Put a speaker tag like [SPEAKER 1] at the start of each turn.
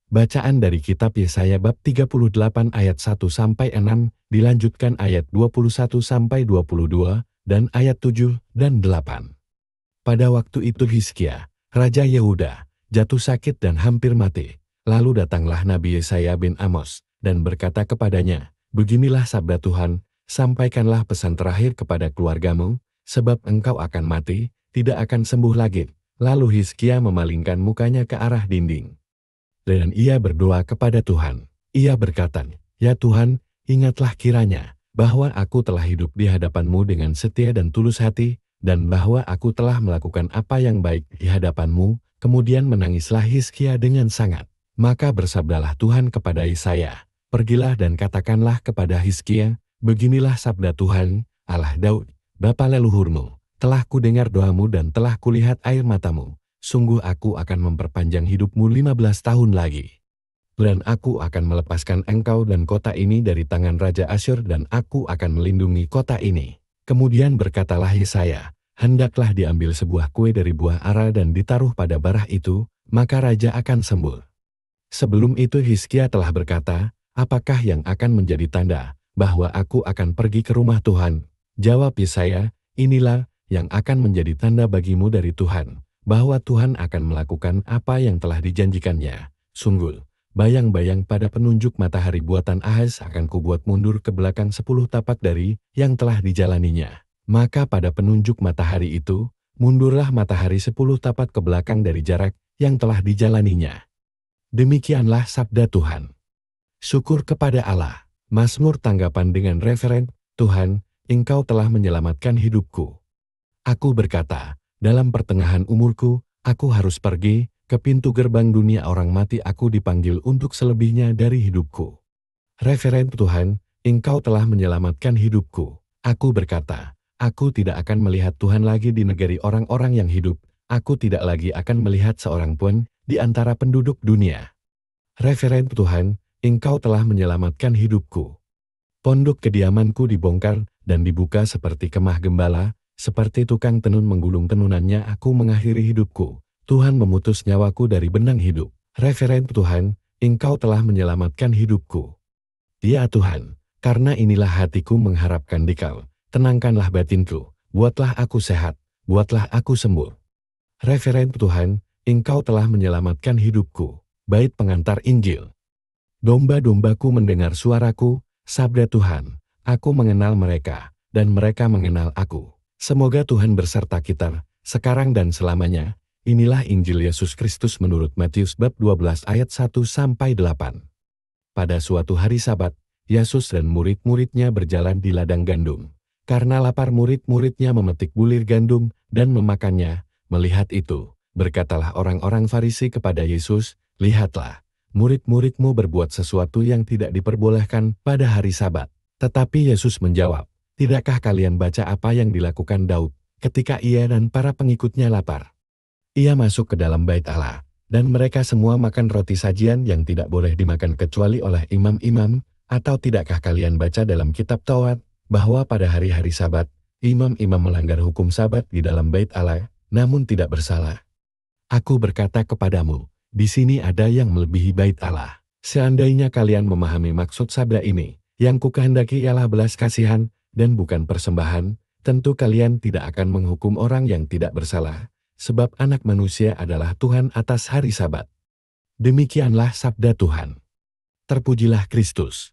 [SPEAKER 1] Bacaan dari kitab Yesaya bab 38 ayat 1-6, dilanjutkan ayat 21-22, dan ayat 7 dan 8. Pada waktu itu Hizkia, Raja Yehuda, jatuh sakit dan hampir mati. Lalu datanglah Nabi Yesaya bin Amos, dan berkata kepadanya, "Beginilah sabda Tuhan, sampaikanlah pesan terakhir kepada keluargamu, sebab engkau akan mati, tidak akan sembuh lagi." Lalu Hizkia memalingkan mukanya ke arah dinding. Dan ia berdoa kepada Tuhan. Ia berkata, "Ya Tuhan, ingatlah kiranya, bahwa aku telah hidup di hadapan-Mu dengan setia dan tulus hati, dan bahwa aku telah melakukan apa yang baik di hadapan-Mu." Kemudian menangislah Hizkia dengan sangat. Maka bersabdalah Tuhan kepada Yesaya, "Pergilah dan katakanlah kepada Hizkia, beginilah sabda Tuhan, Allah Daud, bapa leluhurmu, telah kudengar doamu dan telah kulihat air matamu. Sungguh aku akan memperpanjang hidupmu 15 tahun lagi. Dan aku akan melepaskan engkau dan kota ini dari tangan Raja Asyur dan aku akan melindungi kota ini." Kemudian berkatalah Yesaya, "Hendaklah diambil sebuah kue dari buah ara dan ditaruh pada barah itu, maka raja akan sembuh." Sebelum itu Hizkia telah berkata, "Apakah yang akan menjadi tanda bahwa aku akan pergi ke rumah Tuhan?" Jawab Yesaya, "Inilah yang akan menjadi tanda bagimu dari Tuhan, bahwa Tuhan akan melakukan apa yang telah dijanjikannya. Sungguh, bayang-bayang pada penunjuk matahari buatan Ahaz akan kubuat mundur ke belakang 10 tapak dari yang telah dijalaninya. Maka pada penunjuk matahari itu, mundurlah matahari 10 tapak ke belakang dari jarak yang telah dijalaninya." Demikianlah sabda Tuhan. Syukur kepada Allah. Mazmur tanggapan dengan referen, "Tuhan, Engkau telah menyelamatkan hidupku." Aku berkata, dalam pertengahan umurku, aku harus pergi, ke pintu gerbang dunia orang mati aku dipanggil untuk selebihnya dari hidupku. Referen, "Tuhan, Engkau telah menyelamatkan hidupku." Aku berkata, aku tidak akan melihat Tuhan lagi di negeri orang-orang yang hidup, aku tidak lagi akan melihat seorang pun di antara penduduk dunia. Referen, "Tuhan, Engkau telah menyelamatkan hidupku." Pondok kediamanku dibongkar dan dibuka seperti kemah gembala, seperti tukang tenun menggulung tenunannya aku mengakhiri hidupku. Tuhan memutus nyawaku dari benang hidup. Referen, "Tuhan, Engkau telah menyelamatkan hidupku." Ya Tuhan, karena inilah hatiku mengharapkan Dikau, tenangkanlah batinku, buatlah aku sehat, buatlah aku sembuh. Referen, "Tuhan, Engkau telah menyelamatkan hidupku." Bait pengantar Injil. Domba-dombaku mendengar suaraku, sabda Tuhan, aku mengenal mereka, dan mereka mengenal aku. Semoga Tuhan berserta kita, sekarang dan selamanya. Inilah Injil Yesus Kristus menurut Matius bab 12 ayat 1-8. Pada suatu hari Sabat, Yesus dan murid-muridnya berjalan di ladang gandum. Karena lapar murid-muridnya memetik bulir gandum dan memakannya. Melihat itu, berkatalah orang-orang Farisi kepada Yesus, "Lihatlah, murid-muridmu berbuat sesuatu yang tidak diperbolehkan pada hari Sabat." Tetapi Yesus menjawab, "Tidakkah kalian baca apa yang dilakukan Daud ketika ia dan para pengikutnya lapar? Ia masuk ke dalam bait Allah, dan mereka semua makan roti sajian yang tidak boleh dimakan kecuali oleh imam-imam. Atau tidakkah kalian baca dalam kitab Taurat, bahwa pada hari-hari Sabat, imam-imam melanggar hukum Sabat di dalam bait Allah, namun tidak bersalah? Aku berkata kepadamu, di sini ada yang melebihi bait Allah. Seandainya kalian memahami maksud sabda ini, yang kukehendaki ialah belas kasihan, dan bukan persembahan, tentu kalian tidak akan menghukum orang yang tidak bersalah, sebab Anak Manusia adalah Tuhan atas hari Sabat. Demikianlah sabda Tuhan. Terpujilah Kristus.